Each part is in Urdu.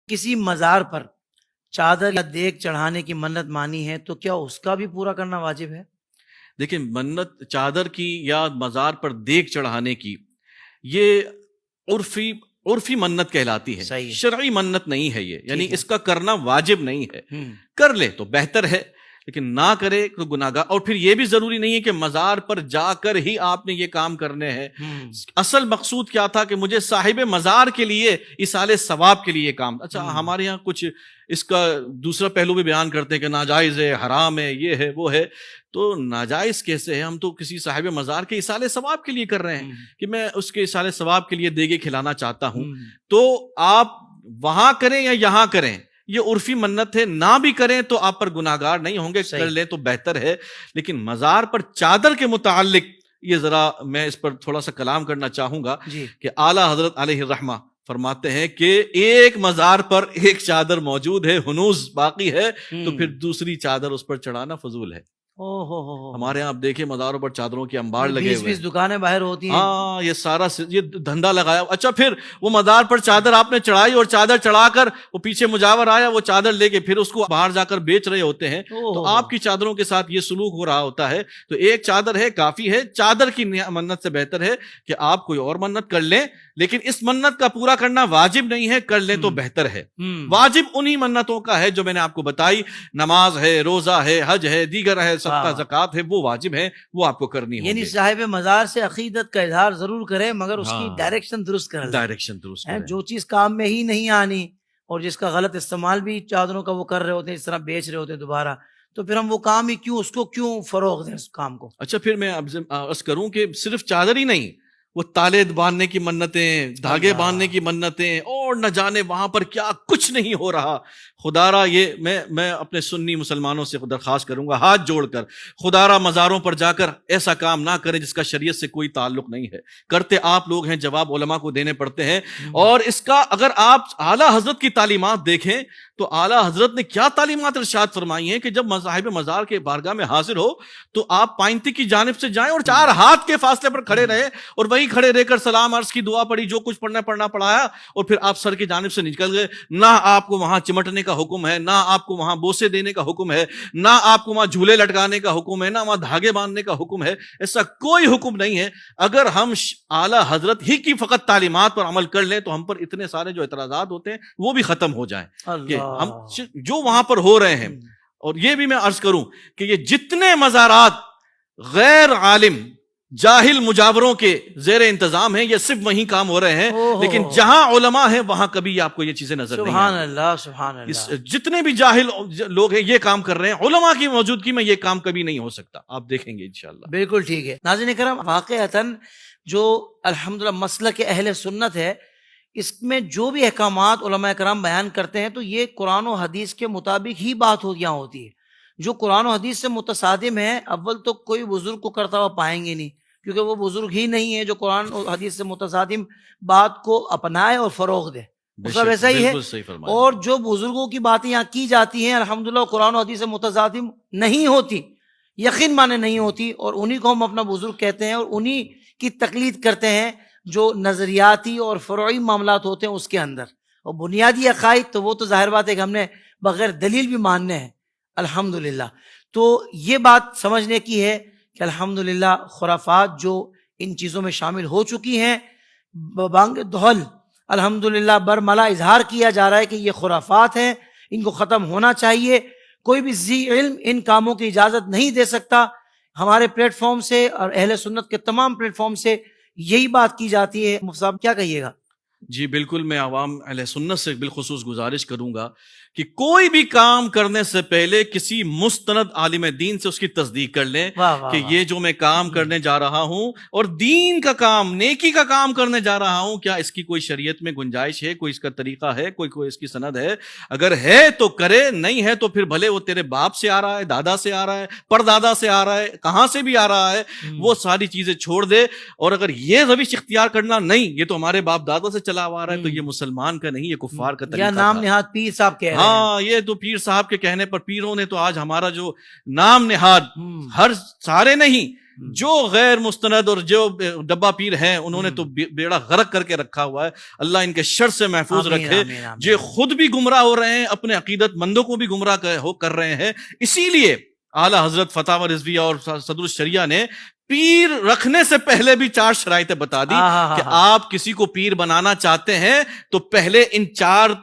کسی مزار پر چادر یا دیگ چڑھانے کی منت مانی ہے تو کیا اس کا بھی پورا کرنا واجب ہے؟ دیکھیں، منت چادر کی یا مزار پر دیگ چڑھانے کی یہ عرفی منت کہلاتی ہے، صحیح ہے، شرعی منت نہیں ہے یہ، یعنی ٹھیک ہے۔ اس کا کرنا واجب نہیں ہے۔ کر لے تو بہتر ہے، لیکن نہ کرے تو گناہ گار۔ اور پھر یہ بھی ضروری نہیں ہے کہ مزار پر جا کر ہی آپ نے یہ کام کرنے ہیں۔ اصل مقصود کیا تھا کہ مجھے صاحب مزار کے لیے ایصال ثواب کے لیے یہ کام۔ اچھا، ہمارے یہاں کچھ اس کا دوسرا پہلو بھی بیان کرتے ہیں کہ ناجائز ہے، حرام ہے، یہ ہے، وہ ہے۔ تو ناجائز کیسے ہے؟ ہم تو کسی صاحب مزار کے ایصال ثواب کے لیے کر رہے ہیں کہ میں اس کے ایصال ثواب کے لیے دیگے کھلانا چاہتا ہوں۔ تو آپ وہاں کریں یا یہاں کریں، یہ عرفی منت ہے، نہ بھی کریں تو آپ پر گناہ گار نہیں ہوں گے، کر لیں تو بہتر ہے۔ لیکن مزار پر چادر کے متعلق یہ ذرا میں اس پر تھوڑا سا کلام کرنا چاہوں گا کہ اعلیٰ حضرت علیہ الرحمہ فرماتے ہیں کہ ایک مزار پر ایک چادر موجود ہے، ہنوز باقی ہے، تو پھر دوسری چادر اس پر چڑھانا فضول ہے۔ ہمارے یہاں آپ دیکھیں مزاروں پر چادروں کے انبار لگے ہوئے، 20 دکانیں باہر ہوتی ہیں۔ ہاں، یہ سارا یہ دھندا لگایا۔ اچھا، پھر وہ مزار پر چادر آپ نے چڑھائی اور چادر چڑھا کر وہ پیچھے مجاور آیا، وہ چادر لے کے پھر اس کو باہر جا کر بیچ رہے ہوتے ہیں، تو آپ کی چادروں کے ساتھ یہ سلوک ہو رہا ہوتا ہے۔ تو ایک چادر ہے، کافی ہے۔ چادر کی منت سے بہتر ہے کہ آپ کوئی اور منت کر لیں، لیکن اس منت کا پورا کرنا واجب نہیں ہے، کر لیں تو بہتر ہے۔ واجب انہی منتوں کا ہے جو میں نے آپ کو بتائی، نماز ہے، روزہ ہے، حج ہے، دیگر ہے، صدقہ زکوٰۃ ہے، وہ واجب ہے، وہ آپ کو کرنی ہوگی۔ یعنی صاحب مزار سے عقیدت کا اظہار ضرور کریں، مگر اس کی ڈائریکشن درست کریں، ڈائریکشن درست کریں۔ جو چیز کام میں ہی نہیں آنی اور جس کا غلط استعمال بھی چادروں کا وہ کر رہے ہوتے ہیں، اس طرح بیچ رہے ہوتے ہیں دوبارہ، تو پھر ہم وہ کام ہی کیوں، اس کو کیوں فروغ دیں اس کام کو؟ اچھا، پھر میں عرض کروں کہ صرف چادر ہی نہیں، وہ تالے باندھنے کی منتیں، دھاگے باندھنے کی منتیں، اور نہ جانے وہاں پر کیا کچھ نہیں ہو رہا۔ خدا را، یہ میں اپنے سنی مسلمانوں سے درخواست کروں گا ہاتھ جوڑ کر، خدا را مزاروں پر جا کر ایسا کام نہ کریں جس کا شریعت سے کوئی تعلق نہیں ہے۔ کرتے آپ لوگ ہیں، جواب علماء کو دینے پڑتے ہیں۔ اور اس کا اگر آپ اعلیٰ حضرت کی تعلیمات دیکھیں تو اعلیٰ حضرت نے کیا تعلیمات ارشاد فرمائی ہیں کہ جب صاحب مزار کے بارگاہ میں حاضر ہو تو آپ پائنتی کی جانب سے جائیں اور 4 ہاتھ کے فاصلے پر کھڑے رہے، اور وہی کھڑے رہ کر سلام عرض کی، دعا پڑھی، جو کچھ پڑھنا پڑایا، اور پھر آپ سر کی جانب سے نکل گئے۔ نہ آپ کو وہاں چمٹنے کا حکم ہے، نہ آپ کو وہاں بوسے دینے کا حکم ہے، نہ آپ کو وہاں جھولے لٹکانے کا حکم ہے، نہ وہاں دھاگے باندھنے کا حکم ہے۔ ایسا کوئی حکم نہیں ہے۔ اگر ہم اعلیٰ حضرت ہی کی فقط تعلیمات پر عمل کر لیں تو ہم پر اتنے سارے جو اعتراضات ہوتے ہیں وہ بھی ختم ہو جائیں کہ ہم جو وہاں پر ہو رہے ہیں۔ اور یہ بھی میں عرض کروں کہ یہ جتنے مزارات غیر عالم جاہل مجاوروں کے زیر انتظام ہیں، یہ صرف وہیں کام ہو رہے ہیں، لیکن جہاں علماء ہیں وہاں کبھی آپ کو یہ چیزیں نظر نہیں سبحان اللہ، سبحان اللہ۔ جتنے بھی جاہل لوگ ہیں یہ کام کر رہے ہیں، علماء کی موجودگی میں یہ کام کبھی نہیں ہو سکتا، آپ دیکھیں گے انشاءاللہ۔ بالکل ٹھیک ہے۔ ناظرین کرام، واقعتاً جو الحمدللہ مسلک اہل سنت ہے، اس میں جو بھی احکامات علماء کرام بیان کرتے ہیں تو یہ قرآن و حدیث کے مطابق ہی بات یہاں ہوتی ہے۔ جو قرآن و حدیث سے متصادم ہے، اول تو کوئی بزرگ کو کرتا ہوا پائیں گے نہیں، کیونکہ وہ بزرگ ہی نہیں ہے جو قرآن و حدیث سے متصادم بات کو اپنائے اور فروغ دے۔ سب ایسا ہی ہے۔ اور جو بزرگوں کی باتیں یہاں کی جاتی ہیں الحمدللہ قرآن و حدیث سے متصادم نہیں ہوتی، یقین مانے نہیں ہوتی، اور انہی کو ہم اپنا بزرگ کہتے ہیں اور انہی کی تقلید کرتے ہیں جو نظریاتی اور فروعی معاملات ہوتے ہیں اس کے اندر۔ اور بنیادی عقائد تو وہ تو ظاہر بات ہے کہ ہم نے بغیر دلیل بھی ماننے ہیں الحمدللہ۔ تو یہ بات سمجھنے کی ہے کہ الحمدللہ خرافات جو ان چیزوں میں شامل ہو چکی ہیں، بانگ دہل الحمدللہ برملا اظہار کیا جا رہا ہے کہ یہ خرافات ہیں، ان کو ختم ہونا چاہیے۔ کوئی بھی ذی علم ان کاموں کی اجازت نہیں دے سکتا۔ ہمارے پلیٹ فارم سے اور اہل سنت کے تمام پلیٹ فارم سے یہی بات کی جاتی ہے۔ مفتی صاحب کیا کہیے گا؟ جی بالکل، میں عوام اہل سنت سے بالخصوص گزارش کروں گا کہ کوئی بھی کام کرنے سے پہلے کسی مستند عالم دین سے اس کی تصدیق کر لیں کہ یہ جو میں کام کرنے جا رہا ہوں اور دین کا کام، نیکی کا کام کرنے جا رہا ہوں، کیا اس کی کوئی شریعت میں گنجائش ہے، کوئی اس کا طریقہ ہے، کوئی اس کی سند ہے؟ اگر ہے تو کرے، نہیں ہے تو پھر بھلے وہ تیرے باپ سے آ رہا ہے، دادا سے آ رہا ہے، پردادا سے آ رہا ہے، کہاں سے بھی آ رہا ہے، وہ ساری چیزیں چھوڑ دے۔ اور اگر یہ روش اختیار کرنا نہیں، یہ تو ہمارے باپ دادا سے چلا آ رہا ہے، تو یہ مسلمان کا نہیں، یہ کفار کا طریقہ یا نام نہاد پیر صاحب کہہ رہے ہیں۔ ہاں، یہ تو پیر صاحب کے کہنے پر، پیروں نے تو آج ہمارا جو نام نہاد، ہر سارے نہیں جو غیر مستند اور جو ڈبہ پیر ہیں انہوں نے تو بیڑا غرق کر کے رکھا ہوا ہے. اللہ ان کے شر سے محفوظ رکھے. جو خود بھی گمراہ ہو رہے ہیں اپنے عقیدت مندوں کو بھی گمراہ کر رہے ہیں. اسی لیے اعلیٰ حضرت فتاوی رضویہ اور صدر الشریعہ نے پیر رکھنے سے پہلے بھی 4 شرائطیں بتا دی کہ آپ کسی کو پیر بنانا چاہتے ہیں تو پہلے ان 4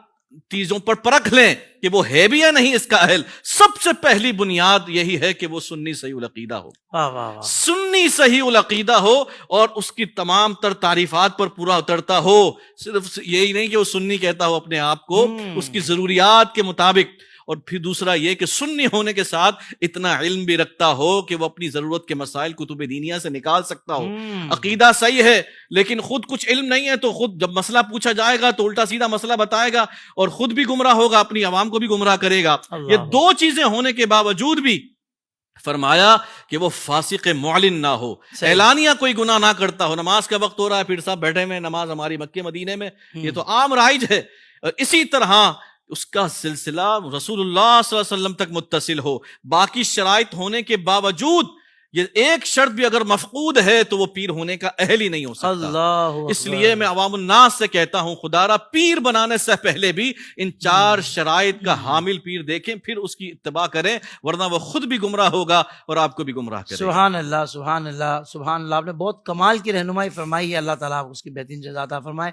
چیزوں پر پرکھ لیں کہ وہ ہے بھی یا نہیں اس کا اہل. سب سے پہلی بنیاد یہی ہے کہ وہ سنی صحیح العقیدہ ہو. سنی صحیح العقیدہ ہو اور اس کی تمام تر تعریفات پر پورا اترتا ہو. صرف یہی نہیں کہ وہ سنی کہتا ہو اپنے آپ کو, اس کی ضروریات کے مطابق. اور پھر دوسرا یہ کہ سنی ہونے کے ساتھ اتنا علم بھی رکھتا ہو کہ وہ اپنی ضرورت کے مسائل کتب دینیہ سے نکال سکتا ہو. عقیدہ صحیح ہے لیکن خود کچھ علم نہیں ہے تو خود جب مسئلہ پوچھا جائے گا تو الٹا سیدھا مسئلہ بتائے گا اور خود بھی گمراہ ہوگا, اپنی عوام کو بھی گمراہ کرے گا. یہ 2 چیزیں ہونے کے باوجود بھی فرمایا کہ وہ فاسق معلن نہ ہو, اعلانیہ کوئی گناہ نہ کرتا ہو. نماز کا وقت ہو رہا ہے, پھر صاحب بیٹھے ہوئے نماز ہماری مکے مدینے میں, یہ تو عام رائج ہے. اسی طرح اس کا سلسلہ رسول اللہ صلی اللہ علیہ وسلم تک متصل ہو. باقی شرائط ہونے کے باوجود یہ ایک شرط بھی اگر مفقود ہے تو وہ پیر ہونے کا اہل ہی نہیں ہو سکتا. اس لیے میں عوام الناس سے کہتا ہوں خدا را پیر بنانے سے پہلے بھی ان 4 شرائط کا حامل پیر دیکھیں, پھر اس کی اتباع کریں, ورنہ وہ خود بھی گمراہ ہوگا اور آپ کو بھی گمراہ کرے گا. سبحان اللہ, سبحان اللہ, سبحان اللہ. آپ نے بہت کمال کی رہنمائی فرمائی ہے. اللہ تعالیٰ آپ اس کی بہترین جزا عطا فرمائے.